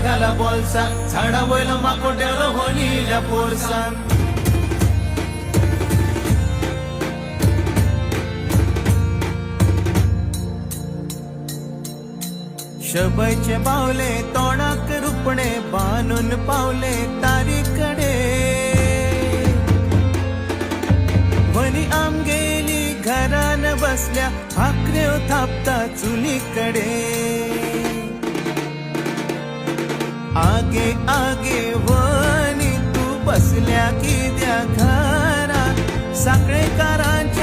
घाला बोलसा झाडा वयला माकोट्याला होणील्या पोरसान शबैचे बावले तोंडाक रुपणे बांधून पावले तारीकडे वनी आमगेली घरान बसल्या भाकऱ्यो थापता चुलीकडे आगे आगे वनी तू बसल्या किद्या घरात साखळेकारांची